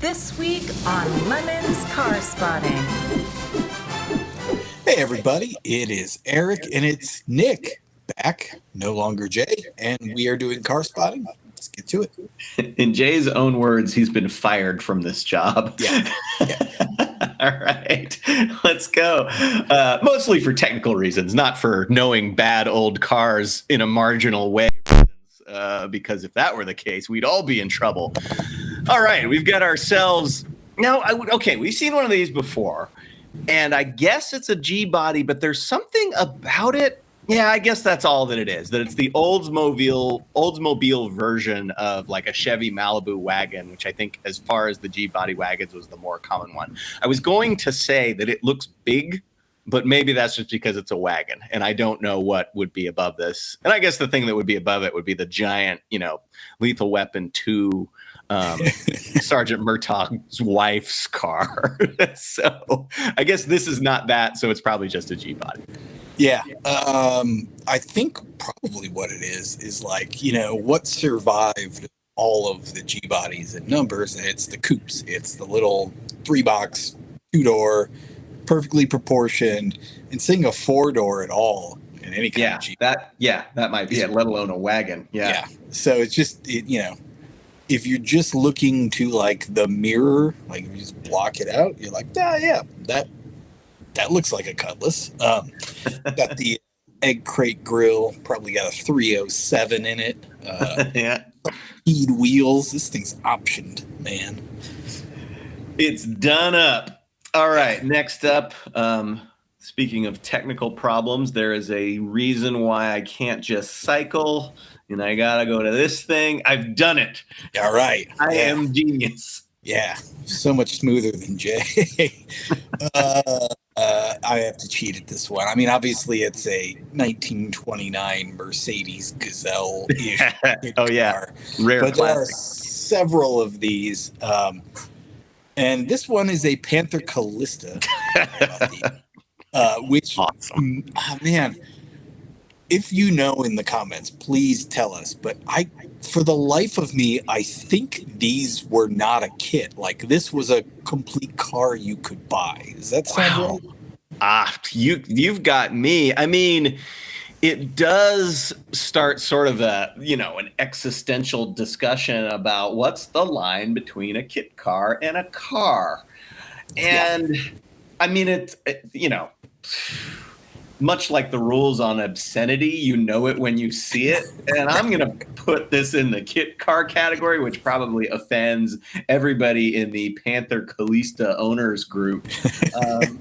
This week on Lemon's Car Spotting. Hey everybody, it is Eric and it's Nick back, no longer Jay, and we are doing car spotting. Let's get to it. In Jay's own words, he's been fired from this job. Yeah. All right, let's go. Mostly for technical reasons, not for knowing bad old cars in a marginal way. Because if that were the case, we'd all be in trouble. All right, we've got ourselves now. Okay, we've seen one of these before, and I guess it's a G body, but there's something about it. Yeah, I guess that's all that it is. That it's the Oldsmobile version of like a Chevy Malibu wagon, which I think, as far as the G body wagons, was the more common one. I was going to say that it looks big, but maybe that's just because it's a wagon, and I don't know what would be above this. And I guess the thing that would be above it would be the giant, Lethal Weapon 2 Sergeant Murtaugh's wife's car. So I guess this is not that, so it's probably just a G body. Yeah. I think probably what it is like, what survived all of the G bodies and numbers, and it's the coupes. It's the little 3-box, 2-door, perfectly proportioned, and seeing a 4-door at all in any kind of G. That might be it, let alone a wagon. Yeah. So it's just, if you're just looking to like the mirror, like if you just block it out, you're like, that looks like a Cutlass. Got the egg crate grill, probably got a 307 in it. Heat wheels. This thing's optioned, man. It's done up. All right, next up, speaking of technical problems, there is a reason why I can't just cycle, and I gotta go to this thing. I've done it. All right. I am genius. Yeah, so much smoother than Jay. I have to cheat at this one. I mean, obviously, it's a 1929 Mercedes Gazelle-ish Oh, yeah. car. Rare but classic. There are several of these. And this one is a Panther Kallista, which, awesome. Man, if you know in the comments, please tell us. But for the life of me, I think these were not a kit. Like, this was a complete car you could buy. Does that sound right? You've got me. I mean, it does start sort of an existential discussion about what's the line between a kit car and a car. And I mean, it's much like the rules on obscenity, you know it when you see it. And I'm going to put this in the kit car category, which probably offends everybody in the Panther Kallista owners group.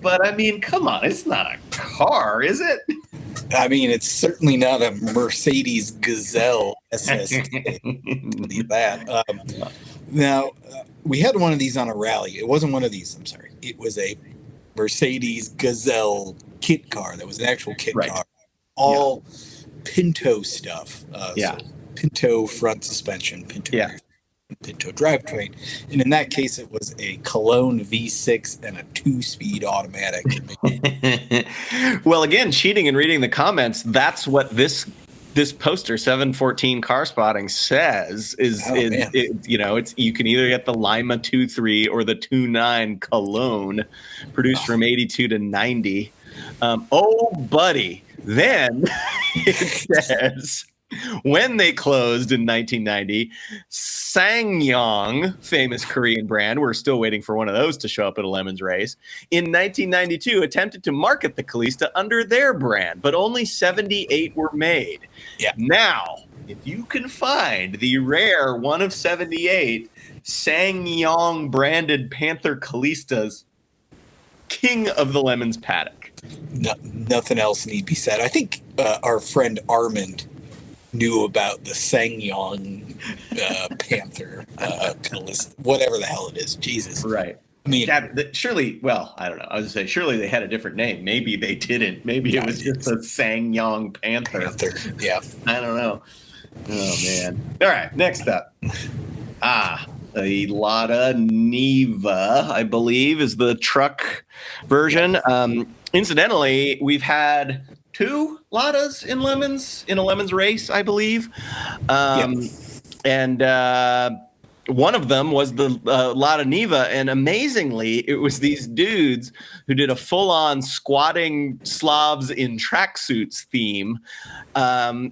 But I mean, come on, it's not a car, is it? I mean, it's certainly not a Mercedes Gazelle SS. That. Now, we had one of these on a rally. It wasn't one of these. I'm sorry. It was a Mercedes Gazelle kit car. That was an actual kit car. All Pinto stuff. So Pinto front suspension, Pinto drivetrain. And in that case, it was a Cologne V6 and a 2-speed automatic. Well, again, cheating and reading the comments, that's what this poster 714 car spotting says is it's you can either get the Lima 2.3 or the 2.9 Cologne produced from 82 to 90. Buddy, then it says when they closed in 1990, SsangYong, famous Korean brand, we're still waiting for one of those to show up at a Lemons race, in 1992 attempted to market the Kallista under their brand, but only 78 were made. Yeah. Now, if you can find the rare one of 78 SsangYong branded Panther Kallistas, king of the Lemons Paddock. Nothing else need be said. I think our friend Armand knew about the SsangYong Panther Kallista, whatever the hell it is. Jesus. Right. I mean, surely, well, I don't know. I was going to say, surely they had a different name. Maybe they didn't. Maybe it was just a SsangYong Panther. Yeah. I don't know. Oh, man. All right. Next up. The Lada Niva, I believe, is the truck version. Incidentally, we've had 2 Ladas in a Lemons race, I believe. And one of them was the Lada Niva, and amazingly, it was these dudes who did a full-on squatting Slavs in tracksuits theme.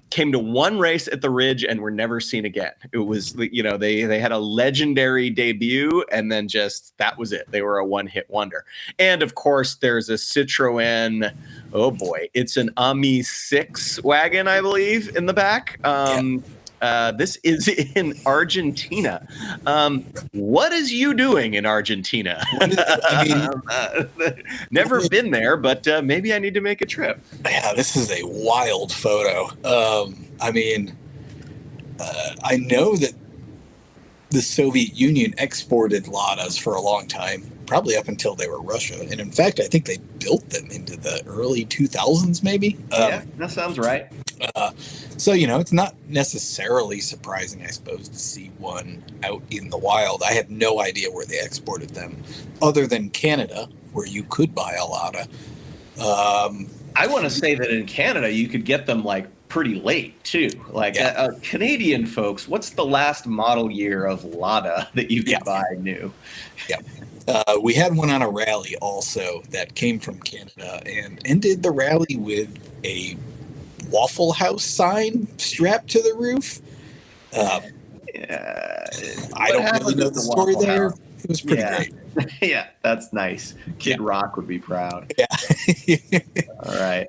Came to one race at the Ridge and were never seen again. It was, they had a legendary debut, and then just that was it. They were a one-hit wonder. And of course, there's a Citroen. Oh boy, it's an Ami 6 wagon, I believe, in the back. This is in Argentina. What is you doing in Argentina? Never been there, but maybe I need to make a trip. Yeah, this is a wild photo. I know that the Soviet Union exported Ladas for a long time, probably up until they were Russia. And in fact, I think they built them into the early 2000s, maybe. Yeah, that sounds right. So, it's not necessarily surprising, I suppose, to see one out in the wild. I have no idea where they exported them, other than Canada, where you could buy a Lada. I want to say that in Canada, you could get them pretty late too. Canadian folks, what's the last model year of Lada that you could buy new? Yeah. We had one on a rally also that came from Canada and ended the rally with a Waffle House sign strapped to the roof. I don't really know the story there. It was pretty great. Yeah, that's nice. Kid Rock would be proud. Yeah. All right.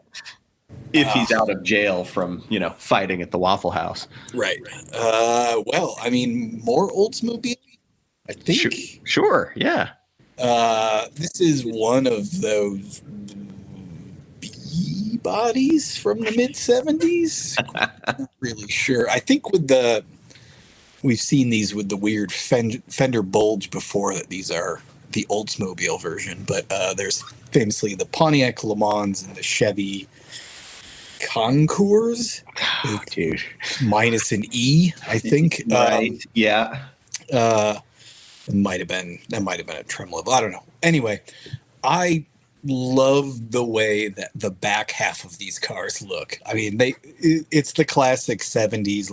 If he's out of jail from, fighting at the Waffle House. Right. More Oldsmobile, I think. Sure. Yeah. This is one of those B bodies from the mid-70s. Not really sure. I think we've seen these with the weird fender bulge before, that these are the Oldsmobile version, but there's famously the Pontiac Le Mans and the Chevy Concours. Oh, dude. Minus an E, I think. Right. Yeah. That might have been a trim level. I don't know. Anyway, I love the way that the back half of these cars look. I mean, it's the classic 70s,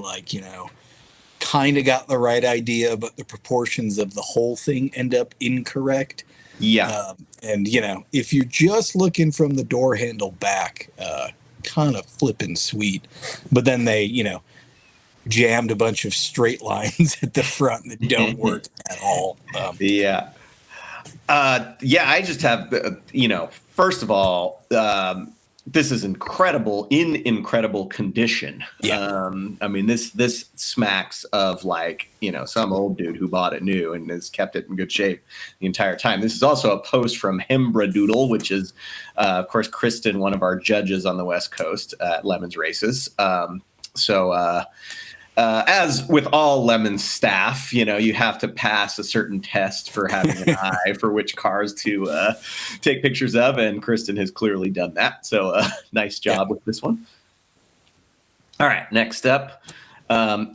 kind of got the right idea, but the proportions of the whole thing end up incorrect. Yeah. And if you're just looking from the door handle back, kind of flippin' sweet, but then they, jammed a bunch of straight lines at the front that don't work at all. I just have, first of all, this is incredible condition. Yeah. This smacks of some old dude who bought it new and has kept it in good shape the entire time. This is also a post from Hembradoodle, which is, of course, Kristen, one of our judges on the West Coast at Lemons races. As with all Lemons staff, you have to pass a certain test for having an eye for which cars to take pictures of, and Kristen has clearly done that. So nice job with this one. All right, next up. Now,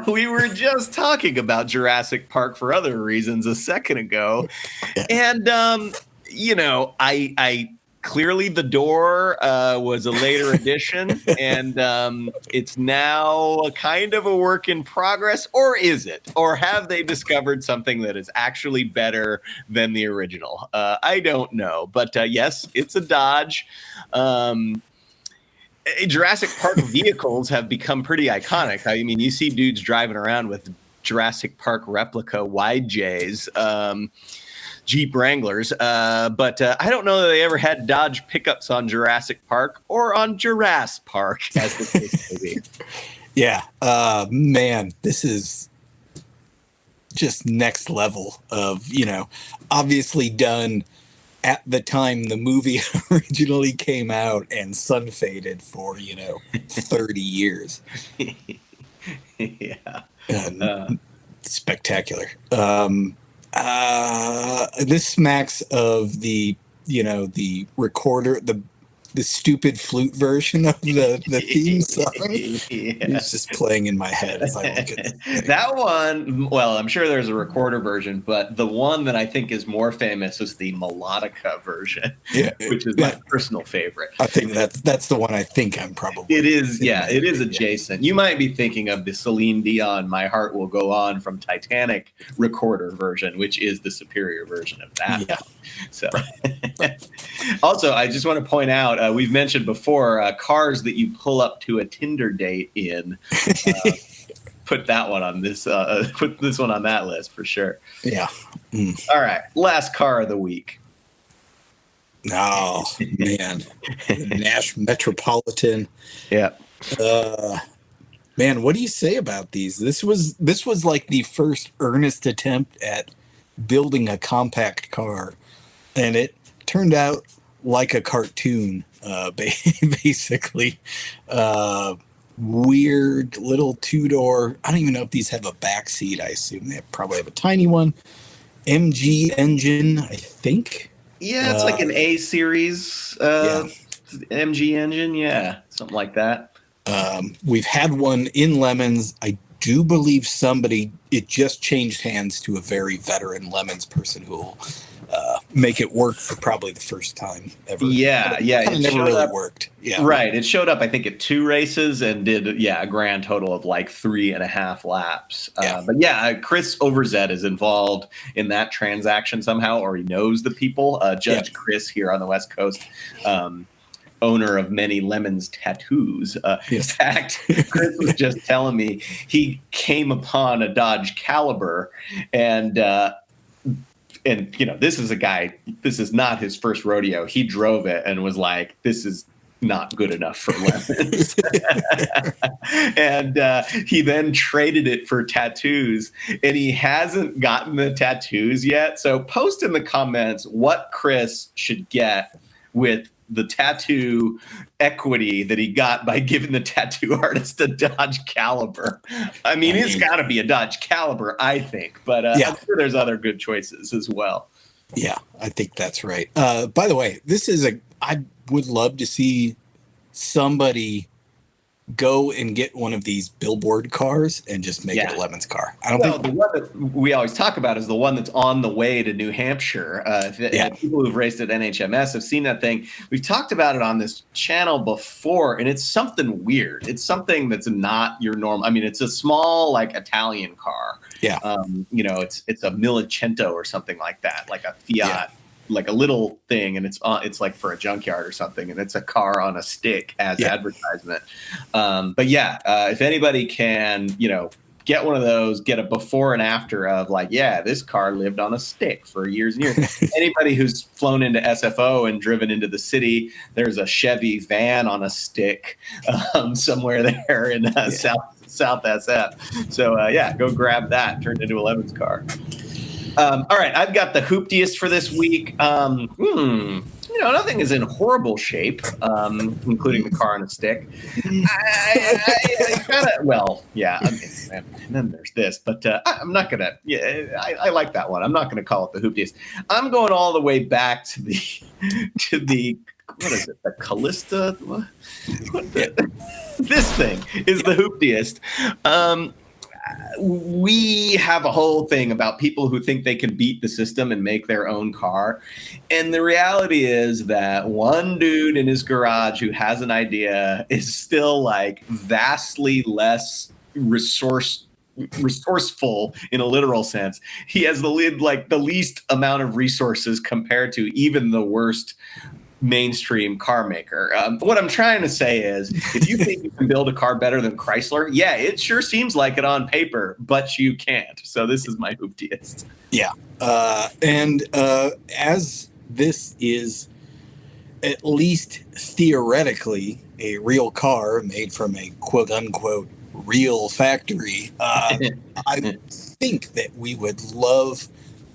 we were just talking about Jurassic Park for other reasons a second ago, and I clearly the door was a later addition, and it's now kind of a work in progress, or is it? Or have they discovered something that is actually better than the original? I don't know, but yes, it's a Dodge. Jurassic Park vehicles have become pretty iconic. I mean, you see dudes driving around with Jurassic Park replica YJs. Jeep Wranglers, but I don't know that they ever had Dodge pickups on Jurassic Park or on Jurassic Park, as the case may be. Yeah, man, this is just next level of, obviously done at the time the movie originally came out and sun faded for, 30 years. Yeah. Spectacular. This smacks of the recorder, the the stupid flute version of the theme song. Yeah. It's just playing in my head as I look at it. That one, well, I'm sure there's a recorder version, but the one that I think is more famous is the melodica version, which is my personal favorite. I think that's the one I think I'm probably. It is, it is adjacent. You might be thinking of the Celine Dion "My Heart Will Go On" from Titanic recorder version, which is the superior version of that. Yeah. So, also, I just want to point out, we've mentioned before, cars that you pull up to a Tinder date in. Put that one on this. Put this one on that list for sure. Yeah. All right, last car of the week. Oh man, Nash Metropolitan. Yeah. Man, what do you say about these? This was like the first earnest attempt at building a compact car, and it turned out like a cartoon, basically. Weird little two-door. I don't even know if these have a back seat. I assume they probably have a tiny one. MG engine, I think. Yeah, it's like an A series MG engine. Something like that. We've had one in Lemons. I do believe it just changed hands to a very veteran Lemons person who will make it work for probably the first time ever. It never really worked. Yeah, right. It showed up, I think, at 2 races and did a grand total of like 3.5 laps. But Chris Overzet is involved in that transaction somehow, or he knows the people. Judge Chris here on the West Coast. Owner of many Lemons tattoos. In fact, Chris was just telling me he came upon a Dodge Caliber, and this is a guy. This is not his first rodeo. He drove it and was like, "This is not good enough for Lemons," and he then traded it for tattoos, and he hasn't gotten the tattoos yet. So post in the comments what Chris should get with the tattoo equity that he got by giving the tattoo artist a Dodge Caliber. I mean, it's got to be a Dodge Caliber, I think, but I'm sure there's other good choices as well. Yeah, I think that's right. By the way, I would love to see somebody go and get one of these billboard cars and just make it a Lemons car. The one that we always talk about is the one that's on the way to New Hampshire. People who've raced at NHMS have seen that thing. We've talked about it on this channel before, and it's something weird. It's something that's not your normal. I mean, it's a small, like, Italian car. Yeah. It's a Millicento or something like that, like a Fiat. Like a little thing, and it's like for a junkyard or something, and it's a car on a stick as advertisement. If anybody can, get one of those, get a before and after of like, this car lived on a stick for years and years. Anybody who's flown into SFO and driven into the city, there's a Chevy van on a stick somewhere there in South SF. So go grab that, turn it into a Lemons car. All right, I've got the hooptiest for this week. Nothing is in horrible shape, including the car on a stick. And then there's this, but I'm not gonna. I like that one. I'm not gonna call it the hooptiest. I'm going all the way back to the what is it? The Kallista. This thing is the hooptiest. We have a whole thing about people who think they can beat the system and make their own car. And the reality is that one dude in his garage who has an idea is still like vastly less resourceful in a literal sense. He has the least amount of resources compared to even the worst mainstream car maker. What I'm trying to say is, if you think you can build a car better than Chrysler, it sure seems like it on paper, but you can't. So this is my hooptiest. Yeah. As this is at least theoretically a real car made from a quote unquote real factory, I think that we would love,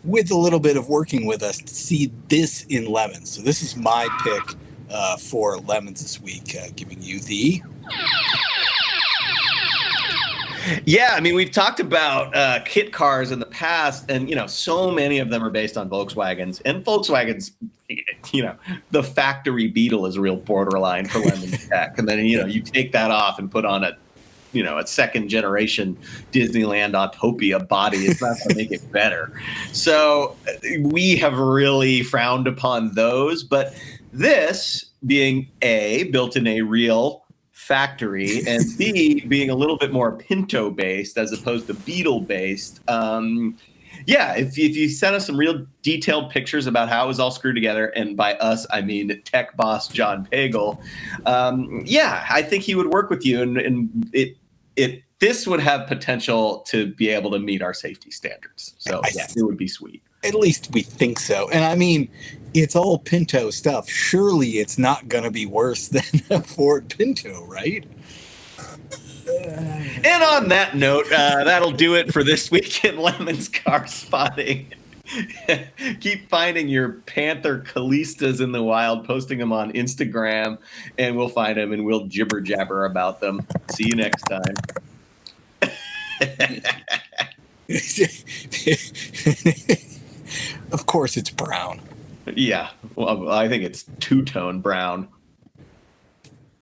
with a little bit of working with us, to see this in Lemons. So this is my pick for Lemons this week, giving you the Yeah, I mean, we've talked about kit cars in the past, and so many of them are based on Volkswagens. And Volkswagens, the factory Beetle is a real borderline for lemon tech. And then you take that off and put on a second generation Disneyland Autopia body. It's not going to make it better. So we have really frowned upon those. But this being A, built in a real factory, and B, being a little bit more Pinto based as opposed to Beetle based. If you sent us some real detailed pictures about how it was all screwed together, and by us I mean tech boss John Pagel, I think he would work with you, and this would have potential to be able to meet our safety standards. So it would be sweet. At least we think so. And I mean, it's all Pinto stuff. Surely it's not going to be worse than a Ford Pinto, right? And on that note, that'll do it for this week in Lemon's Car Spotting. Keep finding your Panther Kallistas in the wild, posting them on Instagram, and we'll find them and we'll jibber jabber about them. See you next time. Of course it's brown. Yeah, well, I think it's two-tone brown.